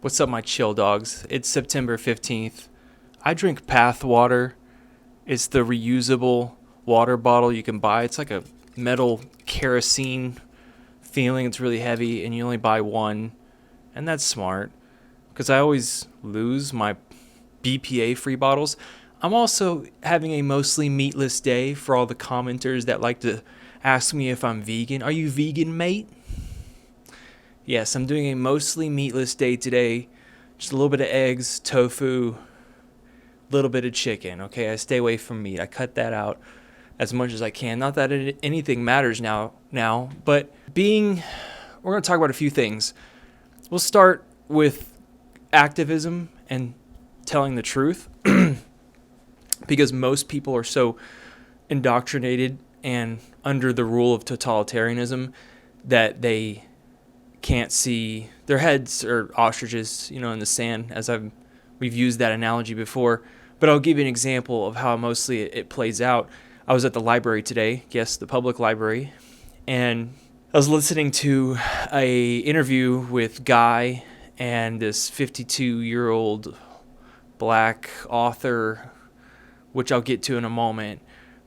What's up, my chill dogs? It's September 15th. I drink Path water. It's the reusable water bottle you can buy. It's like a metal kerosene feeling. It's really heavy, and you only buy one. And that's smart, because I always lose my BPA-free bottles. I'm also having a mostly meatless day for all the commenters that like to ask me if I'm vegan. Are you vegan, mate? Yes, I'm doing a mostly meatless day today. Just a little bit of eggs, tofu, a little bit of chicken. Okay, I stay away from meat. I cut that out as much as I can. Not that anything matters now, but we're going to talk about a few things. We'll start with activism and telling the truth because most people are so indoctrinated and under the rule of totalitarianism that they can't see. Their heads are ostriches, in the sand, as we've used that analogy before. But I'll give you an example of how mostly it plays out. I was at the library today, yes, the public library, and I was listening to a interview with Guy and this 52-year-old black author, which I'll get to in a moment.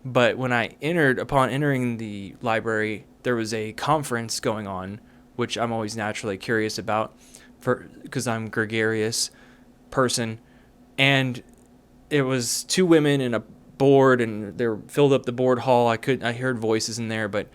But when upon entering the library, there was a conference going on, which I'm always naturally curious about because I'm a gregarious person. And it was two women and a board, and they filled up the board hall. I heard voices in there, but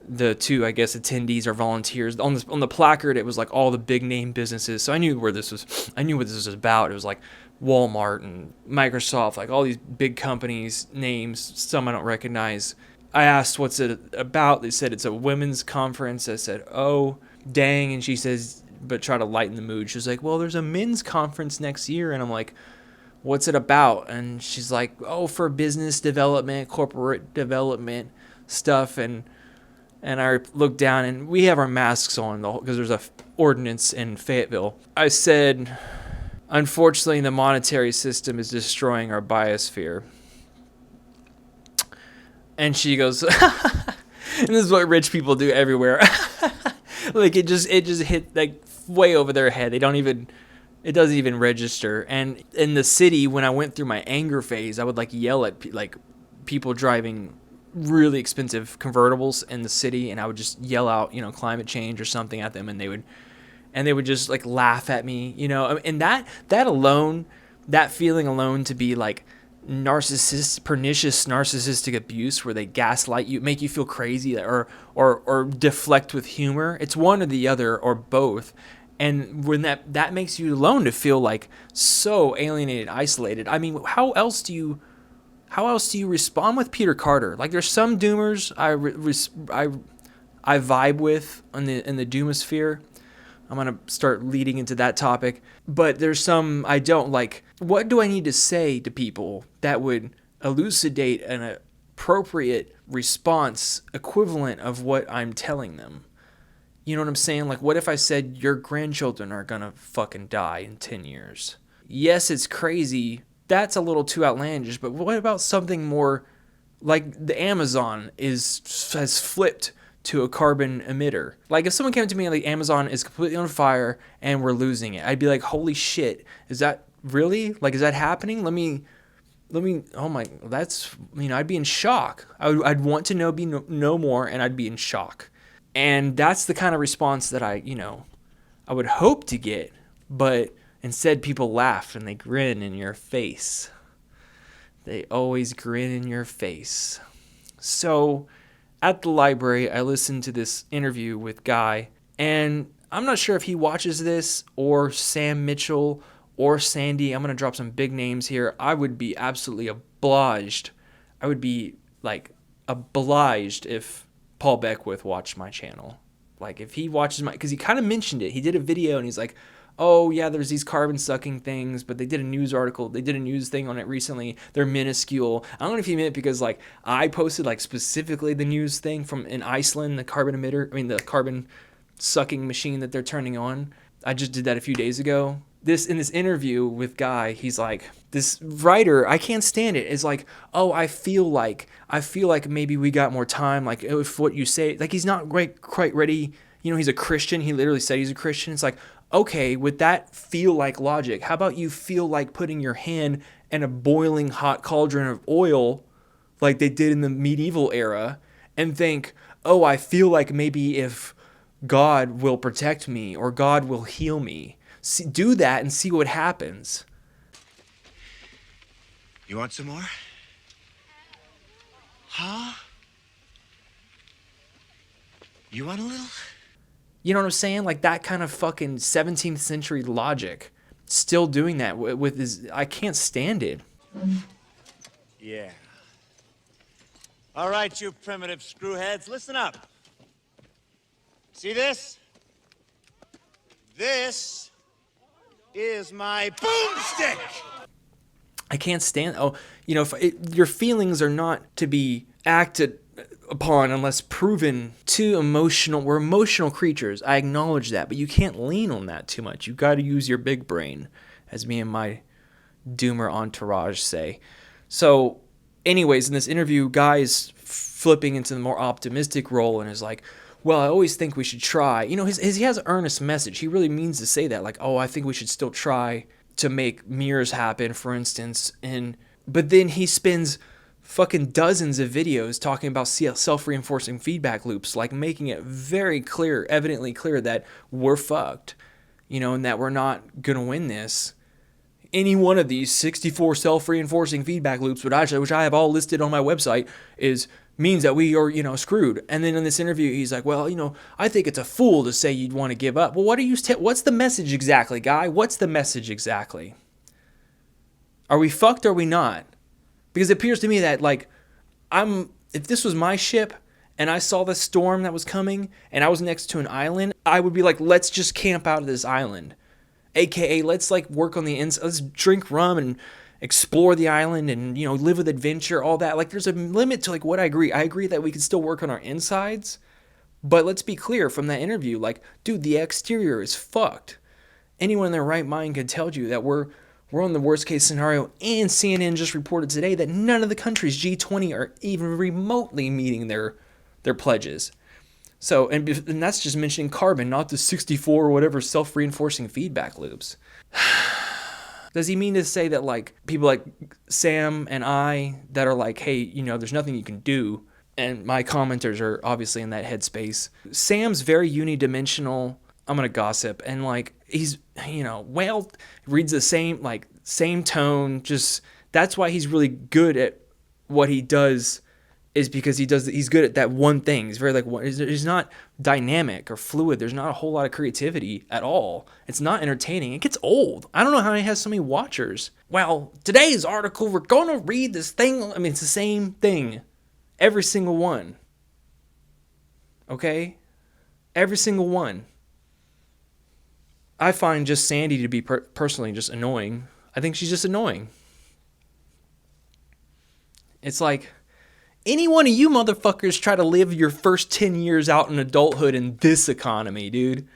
the two, I guess, attendees are volunteers. On the placard, it was like all the big name businesses. So I knew what this was about. It was like Walmart and Microsoft, like all these big companies, names, some I don't recognize. I asked, what's it about? They said it's a women's conference. I said, oh, dang. And she says, but try to lighten the mood. She was like, well, there's a men's conference next year. And I'm like, what's it about? And she's like, oh, for business development, corporate development stuff. And I looked down, and we have our masks on because there's a ordinance in Fayetteville. I said, unfortunately, the monetary system is destroying our biosphere. And she goes, and this is what rich people do everywhere. Like it just hit like way over their head. It doesn't even register. And in the city, when I went through my anger phase, I would like yell at people driving really expensive convertibles in the city, and I would just yell out, climate change or something at them, and they would just like laugh at me, and that alone, that feeling alone, to be like pernicious narcissistic abuse where they gaslight you, make you feel crazy, or deflect with humor. It's one or the other or both. And when that makes you alone to feel like so alienated, isolated. I mean, how else do you respond with Peter Carter? Like, there's some doomers I vibe with in the doomosphere. I'm going to start leading into that topic. But there's some I don't like. What do I need to say to people that would elucidate an appropriate response equivalent of what I'm telling them? You know what I'm saying? Like, what if I said your grandchildren are going to fucking die in 10 years? Yes, it's crazy. That's a little too outlandish. But what about something more like the Amazon has flipped to a carbon emitter? Like, if someone came to me and like Amazon is completely on fire and we're losing it, I'd be like, holy shit, is that really? Like, is that happening? Let me, oh my, that's, I'd be in shock. I'd want to know more, and I'd be in shock. And that's the kind of response that I would hope to get, but instead people laugh and they grin in your face. They always grin in your face. So at the library, I listened to this interview with Guy, and I'm not sure if he watches this, or Sam Mitchell, or Sandy. I'm going to drop some big names here. I would be absolutely obliged. I would be obliged if Paul Beckwith watched my channel. Like, if he watches because he kind of mentioned it. He did a video, and he's like, oh yeah, there's these carbon sucking things, but they did a news thing on it recently. They're minuscule. I don't know if he meant because like I posted like specifically the news thing from in Iceland, the carbon sucking machine that they're turning on. I just did that a few days ago. In this interview with Guy, he's like, this writer, I can't stand it, is like, oh, I feel like maybe we got more time, like if what you say, like he's not quite ready. He's a Christian. He literally said he's a Christian. It's like, Okay, with that feel like logic, how about you feel like putting your hand in a boiling hot cauldron of oil like they did in the medieval era and think, oh, I feel like maybe if God will protect me or God will heal me. Do that and see what happens. You want some more? Huh? You want a little? You know what I'm saying? Like that kind of fucking 17th century logic. Still doing that with his, I can't stand it. Yeah. All right, you primitive screwheads, listen up. See this? This is my boomstick! I can't stand, your feelings are not to be acted upon unless proven too emotional. We're emotional creatures. I acknowledge that, but you can't lean on that too much. You got to use your big brain, as me and my doomer entourage say. So, anyways, in this interview, Guy is flipping into the more optimistic role and is like, well, I always think we should try. You know, he has an earnest message. He really means to say that. Like, oh, I think we should still try to make mirrors happen, for instance. But then he spends fucking dozens of videos talking about self-reinforcing feedback loops, like making it very clear, evidently clear that we're fucked, and that we're not going to win this. Any one of these 64 self-reinforcing feedback loops, which I have all listed on my website, means that we are, screwed. And then in this interview, he's like, well, I think it's a fool to say you'd want to give up. Well, what's the message exactly, Guy? What's the message exactly? Are we fucked or are we not? Because it appears to me that, like, if this was my ship and I saw the storm that was coming and I was next to an island, I would be like, let's just camp out of this island. AKA, let's, like, work on the inside. Let's drink rum and explore the island and, live with adventure, all that. Like, there's a limit to, like, what I agree. I agree that we can still work on our insides. But let's be clear from that interview, like, dude, the exterior is fucked. Anyone in their right mind could tell you that we're on the worst case scenario, and CNN just reported today that none of the countries G20 are even remotely meeting their pledges. So, and that's just mentioning carbon, not the 64 or whatever self-reinforcing feedback loops. Does he mean to say that, like, people like Sam and I that are like, hey, there's nothing you can do, and my commenters are obviously in that headspace. Sam's very unidimensional. I'm going to gossip. And, like, he's, reads the same tone. Just, that's why he's really good at what he does, is because he's good at that one thing. He's very, like, he's not dynamic or fluid. There's not a whole lot of creativity at all. It's not entertaining. It gets old. I don't know how he has so many watchers. Well, today's article, we're going to read this thing. I mean, it's the same thing. Every single one. Okay? Every single one. I find just Sandy to be personally just annoying. I think she's just annoying. It's like, any one of you motherfuckers try to live your first 10 years out in adulthood in this economy, dude.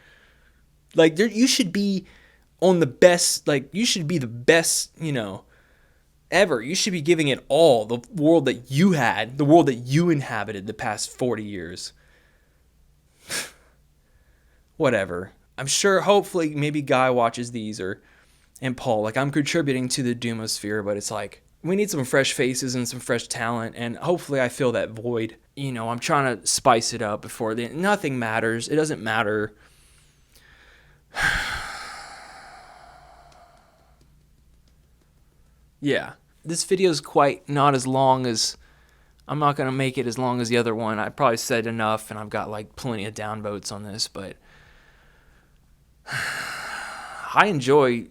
Like, you should be on the best, like, you should be the best, ever. You should be giving it all. The world that you had, the world that you inhabited the past 40 years. Whatever. I'm sure, hopefully, maybe Guy watches these and Paul. Like, I'm contributing to the Doomosphere, but it's like, we need some fresh faces and some fresh talent, and hopefully I fill that void. I'm trying to spice it up before nothing matters. It doesn't matter. Yeah. This video is quite not as long as, I'm not going to make it as long as the other one. I probably said enough, and I've got, like, plenty of downvotes on this, but I enjoy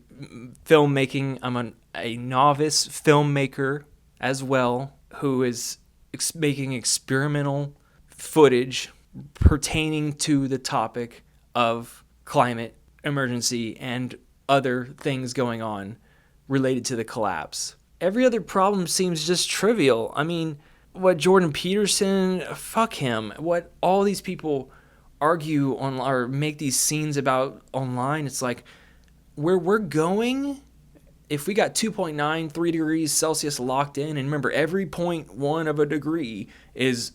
filmmaking. I'm a novice filmmaker as well, who is making experimental footage pertaining to the topic of climate emergency and other things going on related to the collapse. Every other problem seems just trivial. I mean, what Jordan Peterson, fuck him. What all these people argue on or make these scenes about online, it's like, where we're going, if we got 2.93 degrees Celsius locked in, and remember, every 0.1 of a degree is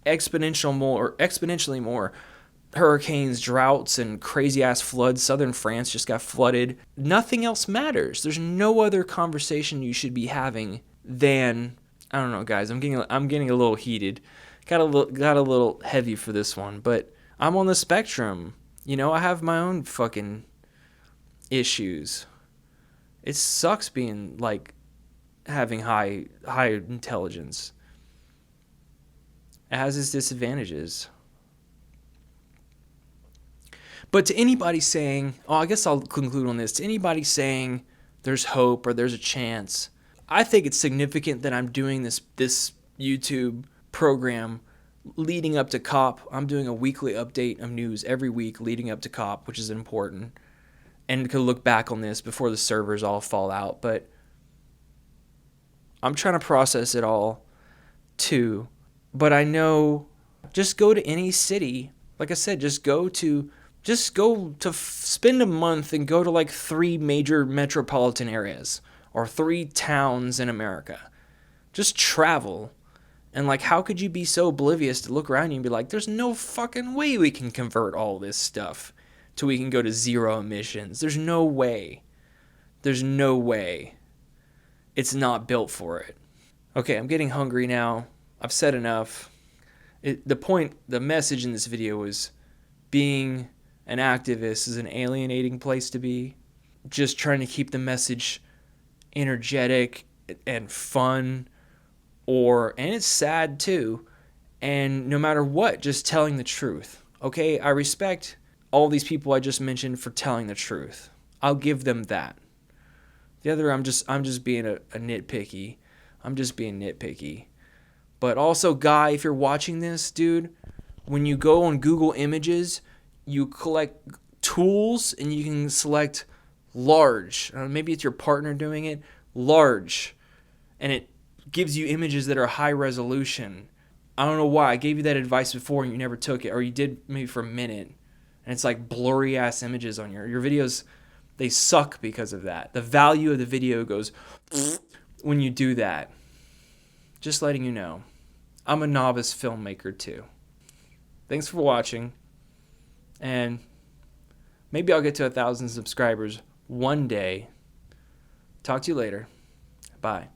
exponentially more hurricanes, droughts, and crazy ass floods. Southern France just got flooded. Nothing else matters. There's no other conversation you should be having than, I don't know, guys. I'm getting a little heated. Got a little heavy for this one, but I'm on the spectrum. You know, I have my own fucking issues. It sucks being like having high intelligence. It has its disadvantages. But to anybody saying, oh, I guess I'll conclude on this. To anybody saying there's hope or there's a chance, I think it's significant that I'm doing this YouTube program leading up to COP. I'm doing a weekly update of news every week leading up to COP, which is important. And could look back on this before the servers all fall out. But I'm trying to process it all too. But I know, just go to any city. Like I said, just go to spend a month and go to like 3 major metropolitan areas or 3 towns in America. Just travel. And like, how could you be so oblivious to look around you and be like, there's no fucking way we can convert all this stuff till we can go to 0 emissions. There's no way. There's no way. It's not built for it. Okay, I'm getting hungry now. I've said enough. The message in this video was being an activist is an alienating place to be. Just trying to keep the message energetic and fun, and it's sad too. And no matter what, just telling the truth. Okay, I respect all these people I just mentioned for telling the truth. I'll give them that. The other, I'm just being a nitpicky. I'm just being nitpicky. But also, Guy, if you're watching this, dude, when you go on Google Images, you collect tools and you can select large. Maybe it's your partner doing it. Large. And it gives you images that are high resolution. I don't know why. I gave you that advice before and you never took it. Or you did maybe for a minute. And it's like blurry ass images on your videos. They suck because of that. The value of the video goes when you do that. Just letting you know. I'm a novice filmmaker too. Thanks for watching. And maybe I'll get to 1,000 subscribers one day. Talk to you later. Bye.